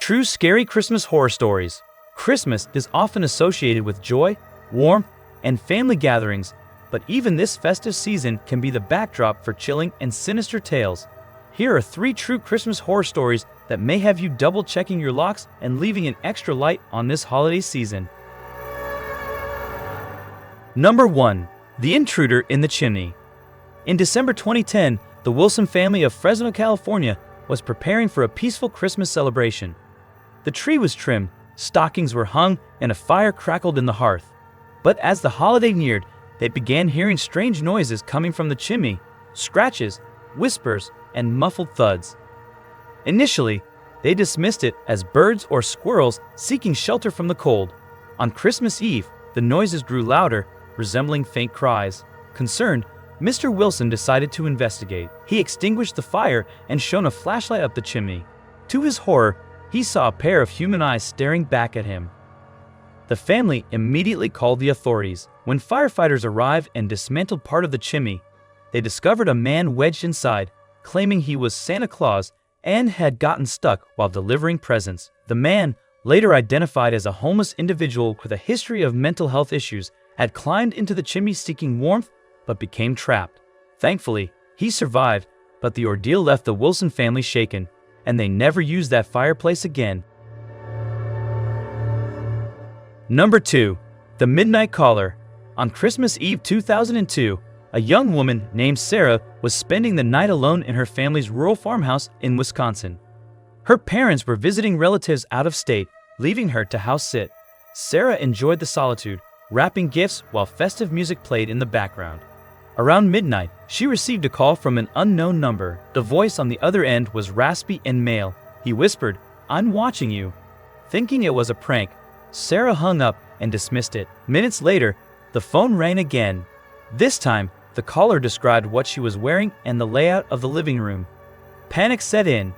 True scary Christmas horror stories. Christmas is often associated with joy, warmth, and family gatherings, but even this festive season can be the backdrop for chilling and sinister tales. Here are 3 true Christmas horror stories that may have you double-checking your locks and leaving an extra light on this holiday season. Number 1. The Intruder in the Chimney. In December 2010, the Wilson family of Fresno, California, was preparing for a peaceful Christmas celebration. The tree was trimmed, stockings were hung, and a fire crackled in the hearth. But as the holiday neared, they began hearing strange noises coming from the chimney, scratches, whispers, and muffled thuds. Initially, they dismissed it as birds or squirrels seeking shelter from the cold. On Christmas Eve, the noises grew louder, resembling faint cries. Concerned, Mr. Wilson decided to investigate. He extinguished the fire and shone a flashlight up the chimney. To his horror, he saw a pair of human eyes staring back at him. The family immediately called the authorities. When firefighters arrived and dismantled part of the chimney, they discovered a man wedged inside, claiming he was Santa Claus and had gotten stuck while delivering presents. The man, later identified as a homeless individual with a history of mental health issues, had climbed into the chimney seeking warmth but became trapped. Thankfully, he survived, but the ordeal left the Wilson family shaken, and they never used that fireplace again. Number 2. The Midnight Caller. On Christmas Eve 2002, a young woman named Sarah was spending the night alone in her family's rural farmhouse in Wisconsin. Her parents were visiting relatives out of state, leaving her to house sit. Sarah enjoyed the solitude, wrapping gifts while festive music played in the background. Around midnight, she received a call from an unknown number. The voice on the other end was raspy and male. He whispered, "I'm watching you." Thinking it was a prank, Sarah hung up and dismissed it. Minutes later, the phone rang again. This time, the caller described what she was wearing and the layout of the living room. Panic set in.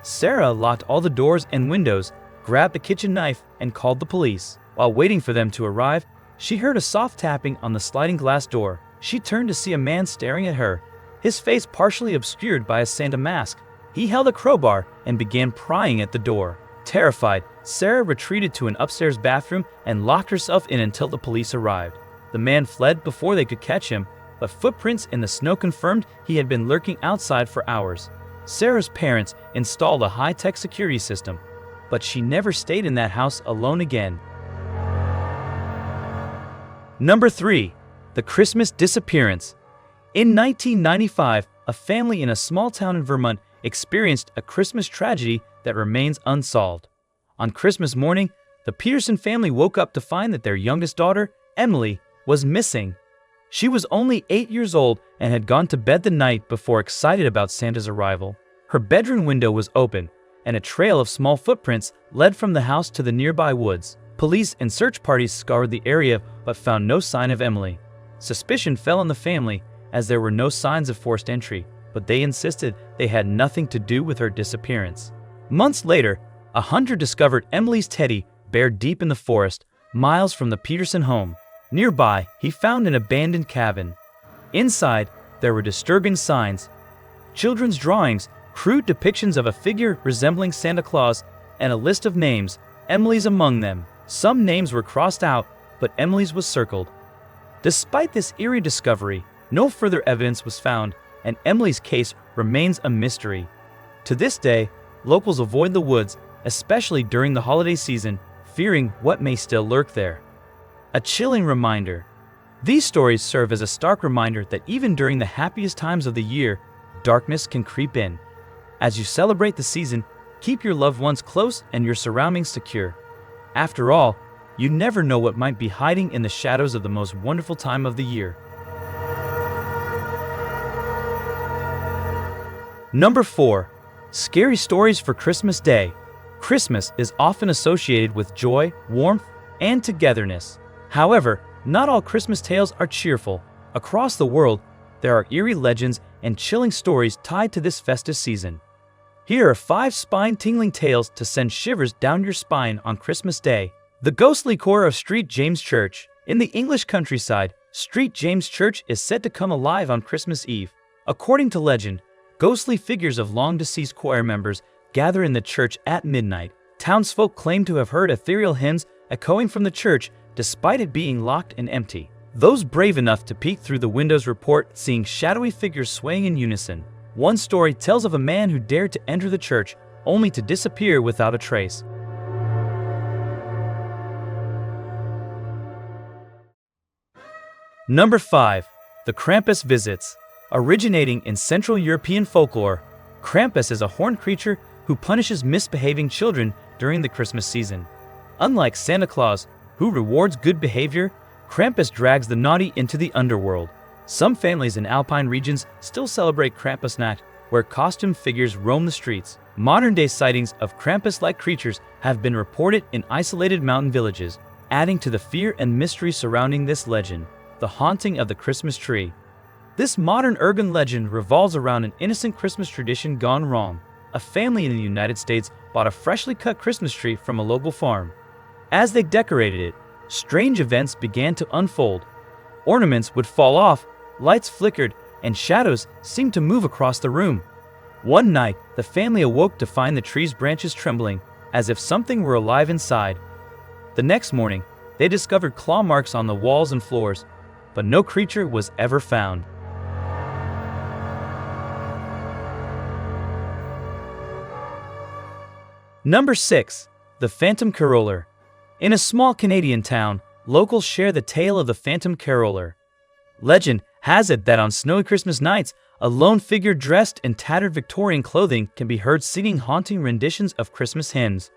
Sarah locked all the doors and windows, grabbed the kitchen knife, and called the police. While waiting for them to arrive, she heard a soft tapping on the sliding glass door. She turned to see a man staring at her, his face partially obscured by a Santa mask. He held a crowbar and began prying at the door. Terrified, Sarah retreated to an upstairs bathroom and locked herself in until the police arrived. The man fled before they could catch him, but footprints in the snow confirmed he had been lurking outside for hours. Sarah's parents installed a high-tech security system, but she never stayed in that house alone again. Number 3. The Christmas Disappearance. In 1995, a family in a small town in Vermont experienced a Christmas tragedy that remains unsolved. On Christmas morning, the Peterson family woke up to find that their youngest daughter, Emily, was missing. She was only 8 years old and had gone to bed the night before, excited about Santa's arrival. Her bedroom window was open, and a trail of small footprints led from the house to the nearby woods. Police and search parties scoured the area but found no sign of Emily. Suspicion fell on the family as there were no signs of forced entry, but they insisted they had nothing to do with her disappearance. Months later, a hunter discovered Emily's teddy bear deep in the forest, miles from the Peterson home. Nearby, he found an abandoned cabin. Inside, there were disturbing signs: children's drawings, crude depictions of a figure resembling Santa Claus, and a list of names, Emily's among them. Some names were crossed out, but Emily's was circled. Despite this eerie discovery, no further evidence was found, and Emily's case remains a mystery. To this day, locals avoid the woods, especially during the holiday season, fearing what may still lurk there. A chilling reminder. These stories serve as a stark reminder that even during the happiest times of the year, darkness can creep in. As you celebrate the season, keep your loved ones close and your surroundings secure. After all, you never know what might be hiding in the shadows of the most wonderful time of the year. Number 4. Scary Stories for Christmas Day. Christmas is often associated with joy, warmth, and togetherness. However, not all Christmas tales are cheerful. Across the world, there are eerie legends and chilling stories tied to this festive season. Here are 5 spine-tingling tales to send shivers down your spine on Christmas Day. The ghostly core of St. James Church. In the English countryside, St. James Church is said to come alive on Christmas Eve. According to legend, ghostly figures of long-deceased choir members gather in the church at midnight. Townsfolk claim to have heard ethereal hymns echoing from the church despite it being locked and empty. Those brave enough to peek through the windows report seeing shadowy figures swaying in unison. One story tells of a man who dared to enter the church only to disappear without a trace. Number 5. The Krampus visits. Originating in Central European folklore, Krampus is a horned creature who punishes misbehaving children during the Christmas season. Unlike Santa Claus, who rewards good behavior, Krampus drags the naughty into the underworld. Some families in alpine regions still celebrate Krampusnacht, where costume figures roam the streets. Modern-day sightings of Krampus-like creatures have been reported in isolated mountain villages, adding to the fear and mystery surrounding this legend. The haunting of the Christmas tree. This modern urban legend revolves around an innocent Christmas tradition gone wrong. A family in the United States bought a freshly cut Christmas tree from a local farm. As they decorated it, strange events began to unfold. Ornaments would fall off, lights flickered, and shadows seemed to move across the room. One night, the family awoke to find the tree's branches trembling, as if something were alive inside. The next morning, they discovered claw marks on the walls and floors, but no creature was ever found. Number 6. The Phantom Caroller. In a small Canadian town, locals share the tale of the Phantom Caroller. Legend has it that on snowy Christmas nights, a lone figure dressed in tattered Victorian clothing can be heard singing haunting renditions of Christmas hymns.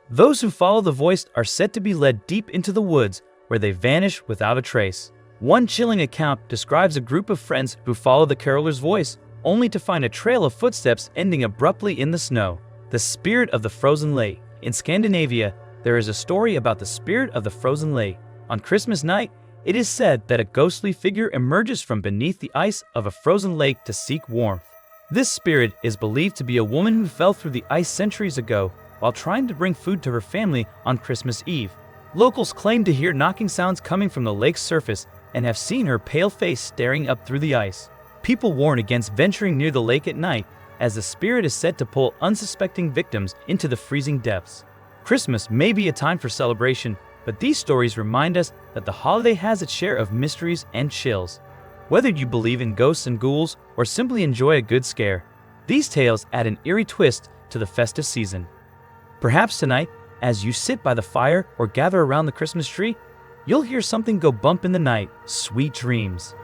Those who follow the voice are said to be led deep into the woods, where they vanish without a trace. One chilling account describes a group of friends who follow the caroller's voice, only to find a trail of footsteps ending abruptly in the snow. The Spirit of the Frozen Lake. In Scandinavia, there is a story about the Spirit of the Frozen Lake. On Christmas night, it is said that a ghostly figure emerges from beneath the ice of a frozen lake to seek warmth. This spirit is believed to be a woman who fell through the ice centuries ago while trying to bring food to her family on Christmas Eve. Locals claim to hear knocking sounds coming from the lake's surface and have seen her pale face staring up through the ice. People warn against venturing near the lake at night, as the spirit is said to pull unsuspecting victims into the freezing depths. Christmas may be a time for celebration, but these stories remind us that the holiday has its share of mysteries and chills. Whether you believe in ghosts and ghouls or simply enjoy a good scare, these tales add an eerie twist to the festive season. Perhaps tonight, as you sit by the fire or gather around the Christmas tree, you'll hear something go bump in the night. Sweet dreams.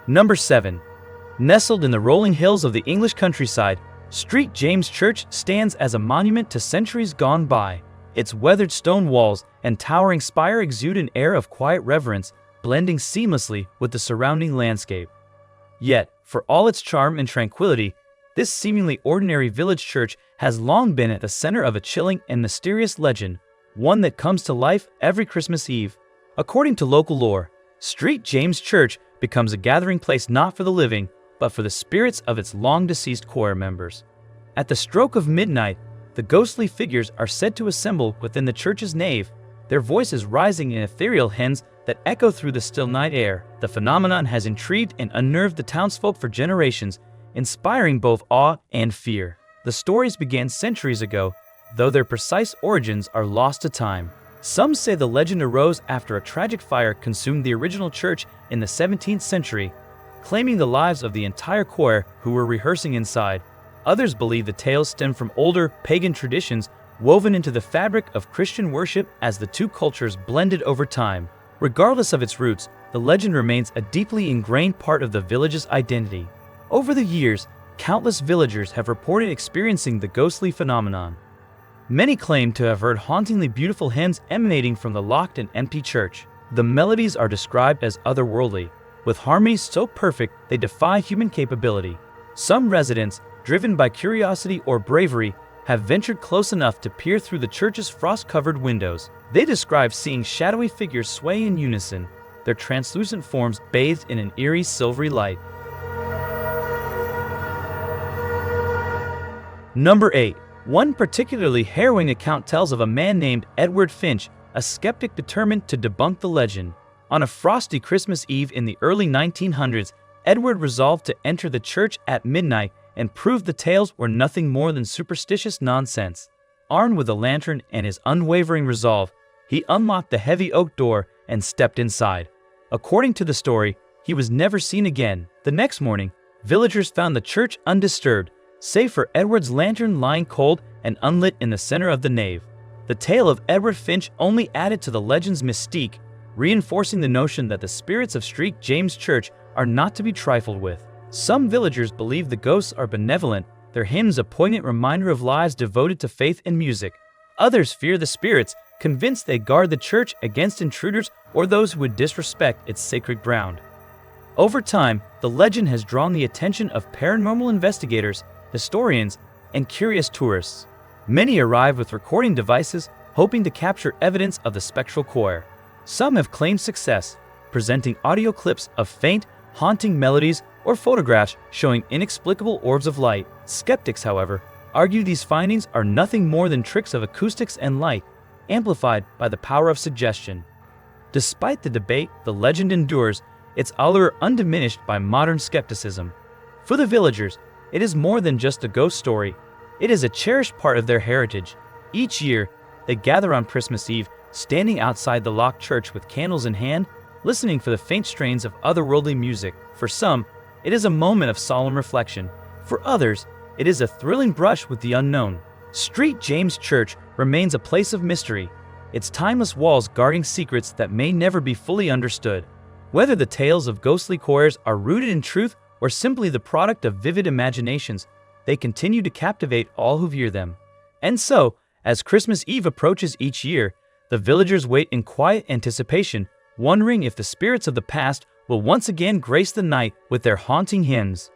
Number 7. Nestled in the rolling hills of the English countryside, St. James Church stands as a monument to centuries gone by. Its weathered stone walls and towering spire exude an air of quiet reverence, blending seamlessly with the surrounding landscape. Yet, for all its charm and tranquility, this seemingly ordinary village church has long been at the center of a chilling and mysterious legend, one that comes to life every Christmas Eve. According to local lore, St. James Church becomes a gathering place not for the living, but for the spirits of its long-deceased choir members. At the stroke of midnight, the ghostly figures are said to assemble within the church's nave, their voices rising in ethereal hymns that echo through the still night air. The phenomenon has intrigued and unnerved the townsfolk for generations, inspiring both awe and fear. The stories began centuries ago, though their precise origins are lost to time. Some say the legend arose after a tragic fire consumed the original church in the 17th century, claiming the lives of the entire choir who were rehearsing inside. Others believe the tales stem from older pagan traditions woven into the fabric of Christian worship as the two cultures blended over time. Regardless of its roots, the legend remains a deeply ingrained part of the village's identity. Over the years, countless villagers have reported experiencing the ghostly phenomenon. Many claim to have heard hauntingly beautiful hymns emanating from the locked and empty church. The melodies are described as otherworldly, with harmonies so perfect they defy human capability. Some residents, driven by curiosity or bravery, have ventured close enough to peer through the church's frost-covered windows. They describe seeing shadowy figures sway in unison, their translucent forms bathed in an eerie silvery light. Number 8. One particularly harrowing account tells of a man named Edward Finch, a skeptic determined to debunk the legend. On a frosty Christmas Eve in the early 1900s, Edward resolved to enter the church at midnight and prove the tales were nothing more than superstitious nonsense. Armed with a lantern and his unwavering resolve, he unlocked the heavy oak door and stepped inside. According to the story, he was never seen again. The next morning, villagers found the church undisturbed, save for Edward's lantern lying cold and unlit in the center of the nave. The tale of Edward Finch only added to the legend's mystique, reinforcing the notion that the spirits of St. James Church are not to be trifled with. Some villagers believe the ghosts are benevolent, their hymns a poignant reminder of lives devoted to faith and music. Others fear the spirits, convinced they guard the church against intruders or those who would disrespect its sacred ground. Over time, the legend has drawn the attention of paranormal investigators, historians, and curious tourists. Many arrive with recording devices, hoping to capture evidence of the spectral choir. Some have claimed success, presenting audio clips of faint, haunting melodies or photographs showing inexplicable orbs of light. Skeptics, however, argue these findings are nothing more than tricks of acoustics and light, amplified by the power of suggestion. Despite the debate, the legend endures, its allure undiminished by modern skepticism. For the villagers, it is more than just a ghost story. It is a cherished part of their heritage. Each year, they gather on Christmas Eve, standing outside the locked church with candles in hand, listening for the faint strains of otherworldly music. For some, it is a moment of solemn reflection. For others, it is a thrilling brush with the unknown. St. James Church remains a place of mystery, its timeless walls guarding secrets that may never be fully understood. Whether the tales of ghostly choirs are rooted in truth or simply the product of vivid imaginations, they continue to captivate all who hear them. And so, as Christmas Eve approaches each year, the villagers wait in quiet anticipation, wondering if the spirits of the past will once again grace the night with their haunting hymns.